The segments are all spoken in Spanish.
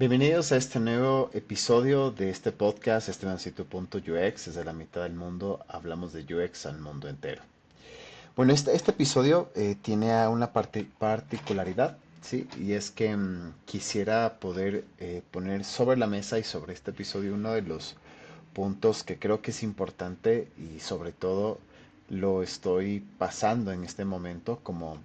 Bienvenidos a este nuevo episodio de este podcast, Estrenacitu.ux. Desde la mitad del mundo hablamos de UX al mundo entero. Bueno, este episodio tiene una particularidad, ¿sí? Y es que quisiera poder poner sobre la mesa y sobre este episodio uno de los puntos que creo que es importante y sobre todo lo estoy pasando en este momento como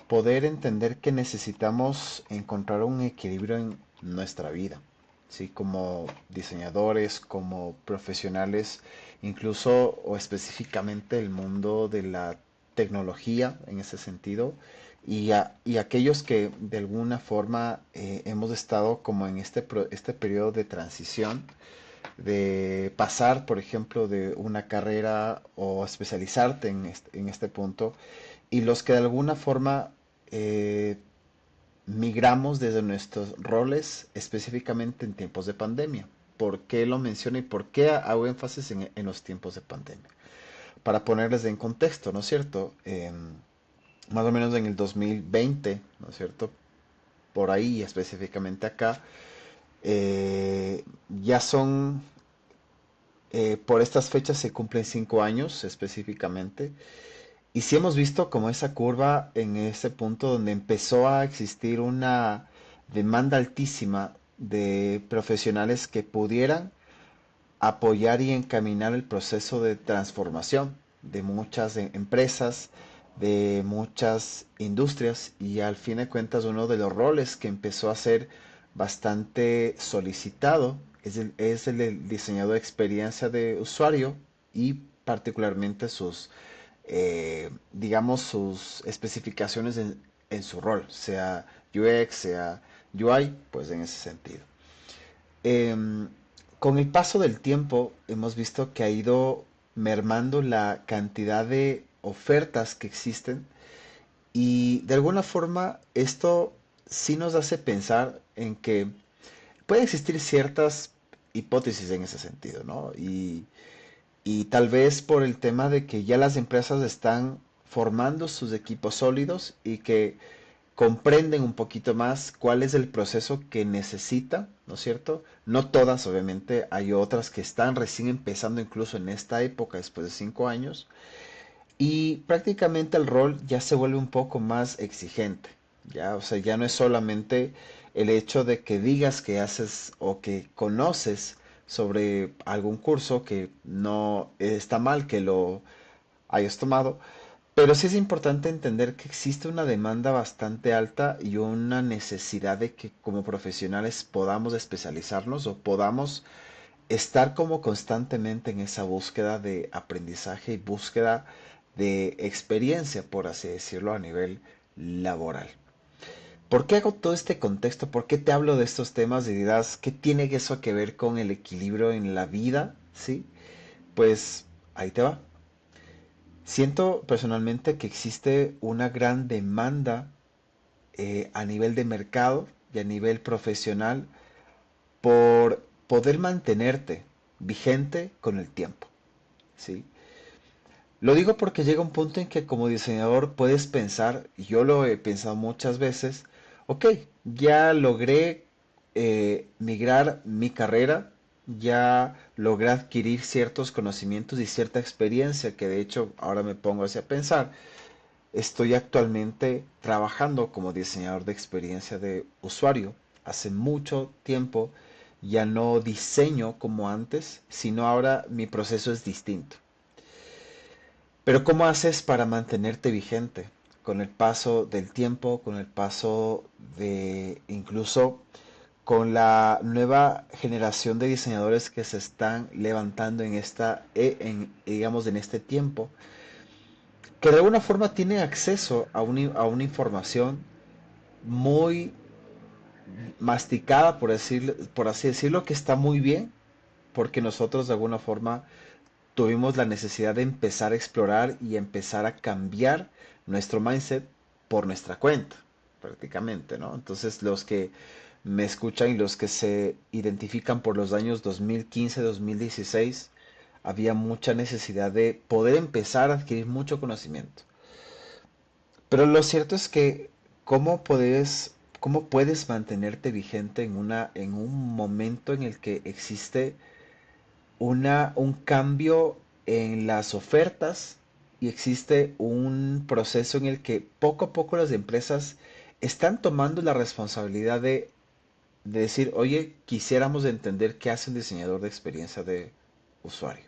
poder entender que necesitamos encontrar un equilibrio en nuestra vida, ¿sí? Como diseñadores, como profesionales, incluso o específicamente el mundo de la tecnología en ese sentido, y aquellos que de alguna forma hemos estado como en este periodo de transición, de pasar, por ejemplo, de una carrera o especializarte en este punto, y los que de alguna forma eh, migramos desde nuestros roles específicamente en tiempos de pandemia. ¿Por qué lo menciono y por qué hago énfasis en los tiempos de pandemia? Para ponerles en contexto, ¿no es cierto? Más o menos en el 2020, ¿no es cierto? Por ahí, específicamente acá, ya son, por estas fechas se cumplen 5 años específicamente. Y sí hemos visto como esa curva en ese punto donde empezó a existir una demanda altísima de profesionales que pudieran apoyar y encaminar el proceso de transformación de muchas empresas, de muchas industrias, y al fin de cuentas uno de los roles que empezó a ser bastante solicitado es el diseñador de experiencia de usuario y particularmente digamos, sus especificaciones en su rol, sea UX, sea UI, pues en ese sentido. Em, con el paso del tiempo hemos visto que ha ido mermando la cantidad de ofertas que existen, y de alguna forma esto sí nos hace pensar en que pueden existir ciertas hipótesis en ese sentido, ¿no? Y tal vez por el tema de que ya las empresas están formando sus equipos sólidos y que comprenden un poquito más cuál es el proceso que necesita, ¿no es cierto? No todas, obviamente, hay otras que están recién empezando incluso en esta época, después de 5 años, y prácticamente el rol ya se vuelve un poco más exigente, ya, o sea, ya no es solamente el hecho de que digas que haces o que conoces sobre algún curso que no está mal que lo hayas tomado, pero sí es importante entender que existe una demanda bastante alta y una necesidad de que como profesionales podamos especializarnos o podamos estar como constantemente en esa búsqueda de aprendizaje y búsqueda de experiencia, por así decirlo, a nivel laboral. ¿Por qué hago todo este contexto? ¿Por qué te hablo de estos temas? Y dirás, ¿qué tiene eso que ver con el equilibrio en la vida? ¿Sí? Pues ahí te va. Siento personalmente que existe una gran demanda a nivel de mercado y a nivel profesional por poder mantenerte vigente con el tiempo, ¿sí? Lo digo porque llega un punto en que como diseñador puedes pensar, y yo lo he pensado muchas veces, ok, ya logré migrar mi carrera, ya logré adquirir ciertos conocimientos y cierta experiencia, que de hecho ahora me pongo así a pensar. Estoy actualmente trabajando como diseñador de experiencia de usuario. Hace mucho tiempo ya no diseño como antes, sino ahora mi proceso es distinto. Pero ¿cómo haces para mantenerte vigente con el paso del tiempo, con el paso de incluso con la nueva generación de diseñadores que se están levantando digamos, en este tiempo, que de alguna forma tienen acceso a una información muy masticada, por así decirlo, que está muy bien, porque nosotros de alguna forma tuvimos la necesidad de empezar a explorar y empezar a cambiar nuestro mindset por nuestra cuenta, prácticamente, ¿no? Entonces los que me escuchan y los que se identifican por los años 2015-2016, había mucha necesidad de poder empezar a adquirir mucho conocimiento. Pero lo cierto es que, ¿cómo puedes cómo puedes mantenerte vigente en un momento en el que existe un cambio en las ofertas y existe un proceso en el que poco a poco las empresas están tomando la responsabilidad de decir, oye, quisiéramos entender qué hace un diseñador de experiencia de usuario.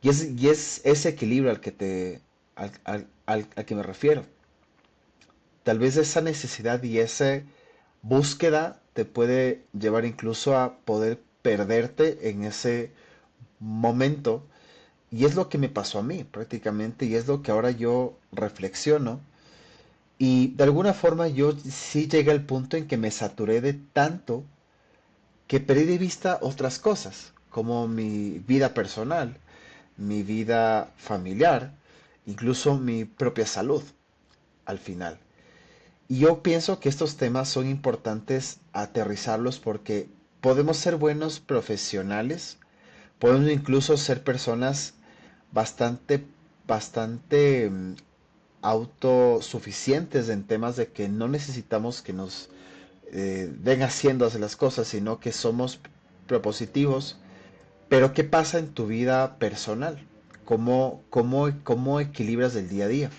Y es ese equilibrio al que me refiero. Tal vez esa necesidad y esa búsqueda te puede llevar incluso a poder perderte en ese momento. Y es lo que me pasó a mí prácticamente y es lo que ahora yo reflexiono. Y de alguna forma yo sí llegué al punto en que me saturé de tanto que perdí de vista otras cosas, como mi vida personal, mi vida familiar, incluso mi propia salud al final. Y yo pienso que estos temas son importantes aterrizarlos porque podemos ser buenos profesionales, podemos incluso ser personas bastante, bastante autosuficientes en temas de que no necesitamos que nos den haciendo hacer las cosas, sino que somos propositivos. Pero ¿qué pasa en tu vida personal? ¿Cómo equilibras el día a día?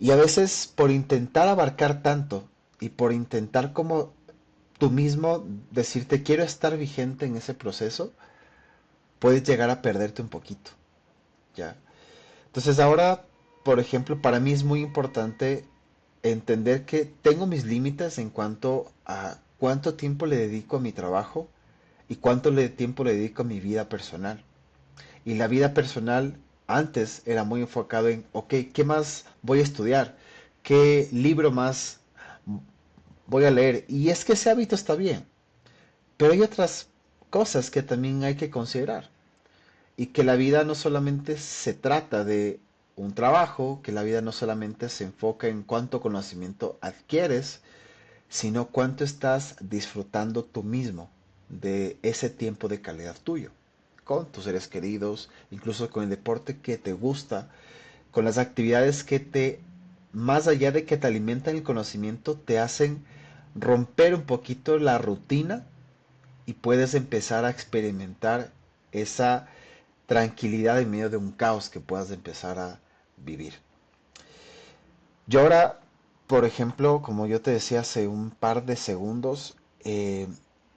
Y a veces por intentar abarcar tanto y por intentar como tú mismo decirte quiero estar vigente en ese proceso, puedes llegar a perderte un poquito, ¿ya? Entonces ahora, por ejemplo, para mí es muy importante entender que tengo mis límites en cuanto a cuánto tiempo le dedico a mi trabajo y tiempo le dedico a mi vida personal. Y la vida personal antes era muy enfocado en, ok, ¿qué más voy a estudiar? ¿Qué libro más voy a leer? Y es que ese hábito está bien, pero hay otras cosas que también hay que considerar. Y que la vida no solamente se trata de un trabajo, que la vida no solamente se enfoca en cuánto conocimiento adquieres, sino cuánto estás disfrutando tú mismo de ese tiempo de calidad tuyo, con tus seres queridos, incluso con el deporte que te gusta, con las actividades que más allá de que te alimentan el conocimiento, te hacen romper un poquito la rutina y puedes empezar a experimentar esa tranquilidad en medio de un caos que puedas empezar a vivir. Yo ahora, por ejemplo, como yo te decía hace un par de segundos,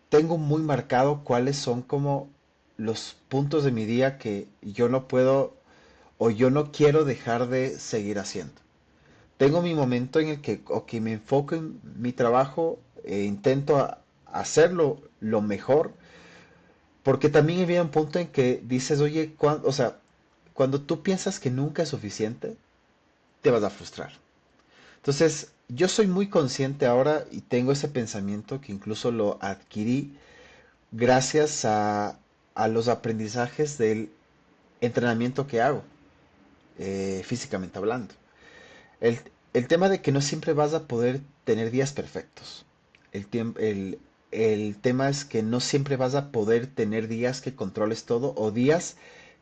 tengo muy marcado cuáles son como los puntos de mi día que yo no puedo o yo no quiero dejar de seguir haciendo. Tengo mi momento en el que me enfoco en mi trabajo e intento hacerlo lo mejor, porque también había un punto en que dices, oye, o sea, cuando tú piensas que nunca es suficiente, te vas a frustrar. Entonces, yo soy muy consciente ahora y tengo ese pensamiento que incluso lo adquirí gracias a los aprendizajes del entrenamiento que hago, físicamente hablando. El, el tema de que no siempre vas a poder tener días perfectos. El tema es que no siempre vas a poder tener días que controles todo o días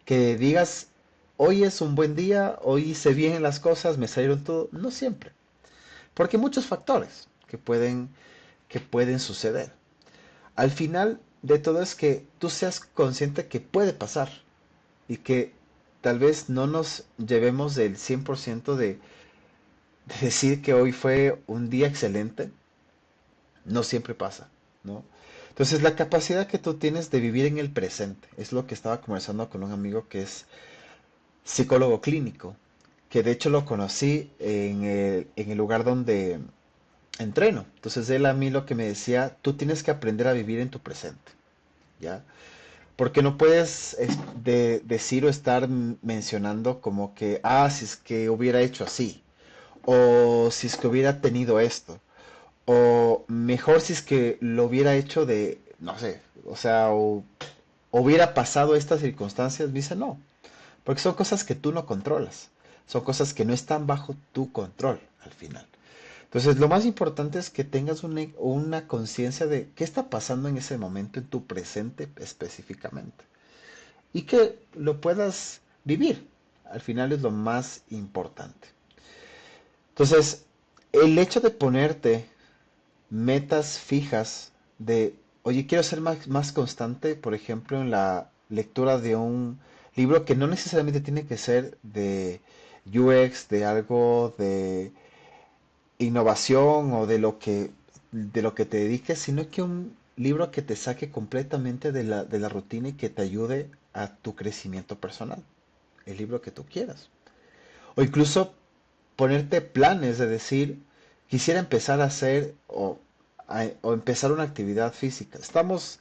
que digas, hoy es un buen día, hoy hice bien las cosas, me salieron todo. No siempre. Porque hay muchos factores que pueden suceder. Al final de todo es que tú seas consciente que puede pasar y que tal vez no nos llevemos del 100% de decir que hoy fue un día excelente. No siempre pasa, ¿no? Entonces la capacidad que tú tienes de vivir en el presente es lo que estaba conversando con un amigo que es psicólogo clínico, que de hecho lo conocí en el lugar donde entreno. Entonces él a mí lo que me decía, tú tienes que aprender a vivir en tu presente, ¿ya? Porque no puedes decir o estar mencionando como que, si es que hubiera hecho así, o si es que hubiera tenido esto, o mejor si es que lo hubiera hecho de, no sé, o sea, o hubiera pasado estas circunstancias, dice no, porque son cosas que tú no controlas, son cosas que no están bajo tu control al final. Entonces, lo más importante es que tengas una conciencia de qué está pasando en ese momento en tu presente específicamente y que lo puedas vivir. Al final es lo más importante. Entonces, El hecho de ponerte metas fijas de, oye, quiero ser más constante, por ejemplo, en la lectura de un libro que no necesariamente tiene que ser de UX, de algo de innovación o de lo que te dediques, sino que un libro que te saque completamente de la rutina y que te ayude a tu crecimiento personal, el libro que tú quieras. O incluso ponerte planes de decir, quisiera empezar a hacer o empezar una actividad física. Estamos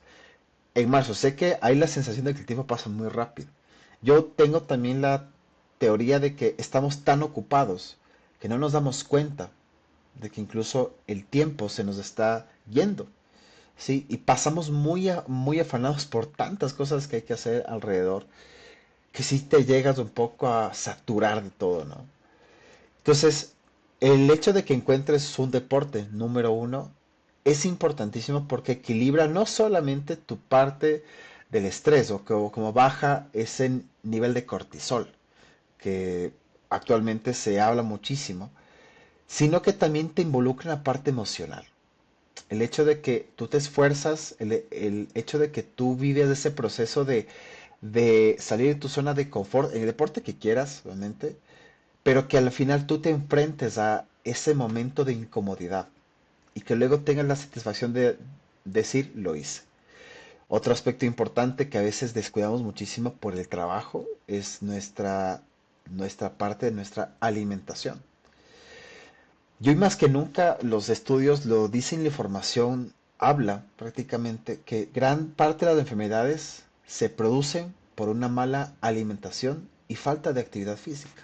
en marzo, sé que hay la sensación de que el tiempo pasa muy rápido. Yo tengo también la teoría de que estamos tan ocupados que no nos damos cuenta de que incluso el tiempo se nos está yendo, ¿sí? Y pasamos muy afanados por tantas cosas que hay que hacer alrededor, que sí te llegas un poco a saturar de todo, ¿no? Entonces, el hecho de que encuentres un deporte, número uno, es importantísimo porque equilibra no solamente tu parte del estrés o como baja ese nivel de cortisol, que actualmente se habla muchísimo, sino que también te involucra en la parte emocional. El hecho de que tú te esfuerzas, el hecho de que tú vives ese proceso de salir de tu zona de confort, en el deporte que quieras, obviamente, pero que al final tú te enfrentes a ese momento de incomodidad y que luego tengas la satisfacción de decir lo hice. Otro aspecto importante que a veces descuidamos muchísimo por el trabajo es nuestra parte de nuestra alimentación. Y hoy más que nunca los estudios lo dicen, la información habla prácticamente que gran parte de las enfermedades se producen por una mala alimentación y falta de actividad física.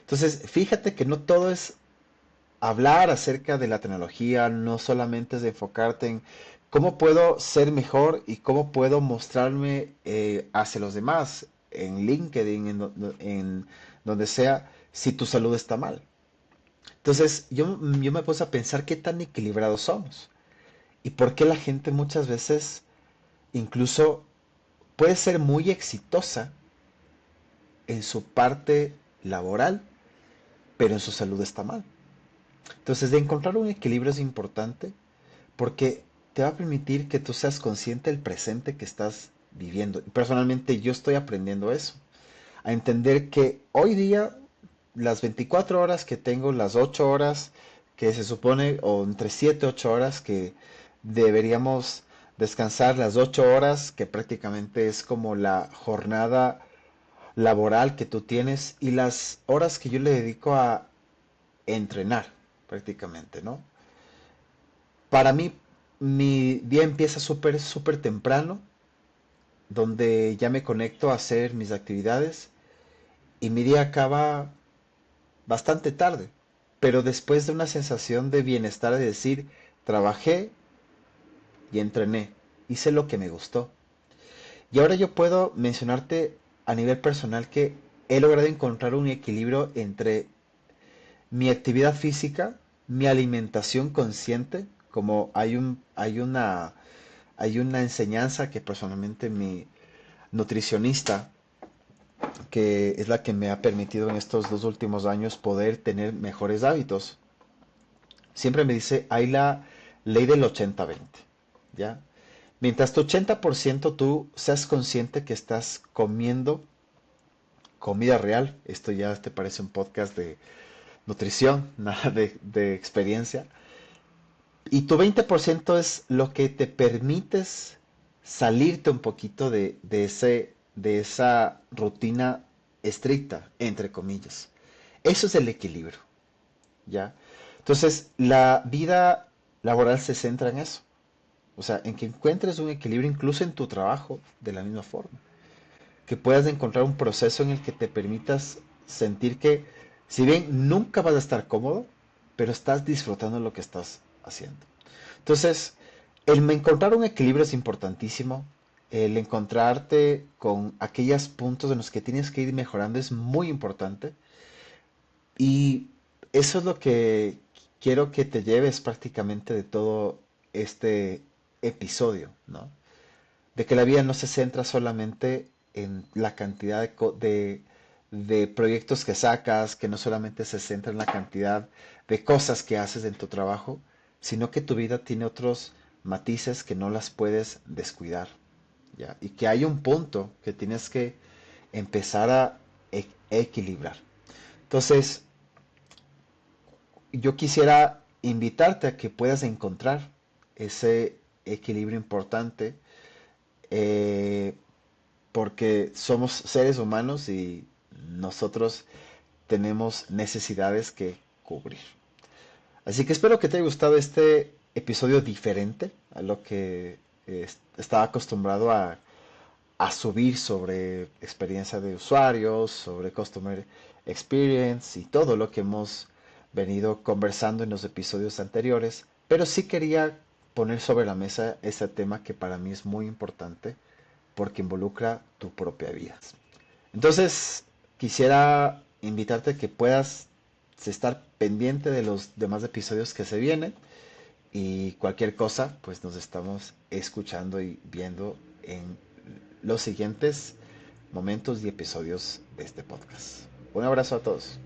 Entonces, fíjate que no todo es hablar acerca de la tecnología, no solamente es de enfocarte en cómo puedo ser mejor y cómo puedo mostrarme hacia los demás, en LinkedIn, en donde sea, si tu salud está mal. Entonces, yo me puse a pensar qué tan equilibrados somos y por qué la gente muchas veces incluso puede ser muy exitosa en su parte laboral, pero en su salud está mal. Entonces, de encontrar un equilibrio es importante porque te va a permitir que tú seas consciente del presente que estás viviendo. Y personalmente yo estoy aprendiendo eso, a entender que hoy día las 24 horas que tengo, las 8 horas que se supone, o entre 7 y 8 horas que deberíamos descansar, las 8 horas que prácticamente es como la jornada laboral que tú tienes y las horas que yo le dedico a entrenar prácticamente, ¿no? Para mí, mi día empieza súper temprano, donde ya me conecto a hacer mis actividades y mi día acaba bastante tarde, pero después de una sensación de bienestar de decir, trabajé y entrené, hice lo que me gustó. Y ahora yo puedo mencionarte a nivel personal que he logrado encontrar un equilibrio entre mi actividad física, mi alimentación consciente, como hay una enseñanza que personalmente mi nutricionista, que es la que me ha permitido en estos 2 últimos años poder tener mejores hábitos, siempre me dice, hay la ley del 80-20, ¿ya? Mientras tu 80% tú seas consciente que estás comiendo comida real, esto ya te parece un podcast de nutrición, nada de experiencia, y tu 20% es lo que te permites salirte un poquito de esa rutina estricta, entre comillas. Eso es el equilibrio, ¿ya? Entonces, la vida laboral se centra en eso. O sea, en que encuentres un equilibrio incluso en tu trabajo de la misma forma. Que puedas encontrar un proceso en el que te permitas sentir que, si bien nunca vas a estar cómodo, pero estás disfrutando lo que estás haciendo. Entonces, encontrar un equilibrio es importantísimo. El encontrarte con aquellos puntos en los que tienes que ir mejorando es muy importante. Y eso es lo que quiero que te lleves prácticamente de todo este episodio, ¿no? De que la vida no se centra solamente en la cantidad de proyectos que sacas, que no solamente se centra en la cantidad de cosas que haces en tu trabajo, sino que tu vida tiene otros matices que no las puedes descuidar, ¿ya? Y que hay un punto que tienes que empezar a equilibrar. Entonces, yo quisiera invitarte a que puedas encontrar ese equilibrio importante, eh, porque somos seres humanos y nosotros tenemos necesidades que cubrir. Así que espero que te haya gustado este episodio diferente a lo que estaba acostumbrado a subir sobre experiencia de usuarios, sobre customer experience y todo lo que hemos venido conversando en los episodios anteriores. Pero sí quería poner sobre la mesa ese tema que para mí es muy importante porque involucra tu propia vida. Entonces, quisiera invitarte a que puedas estar pendiente de los demás episodios que se vienen y cualquier cosa, pues nos estamos escuchando y viendo en los siguientes momentos y episodios de este podcast. Un abrazo a todos.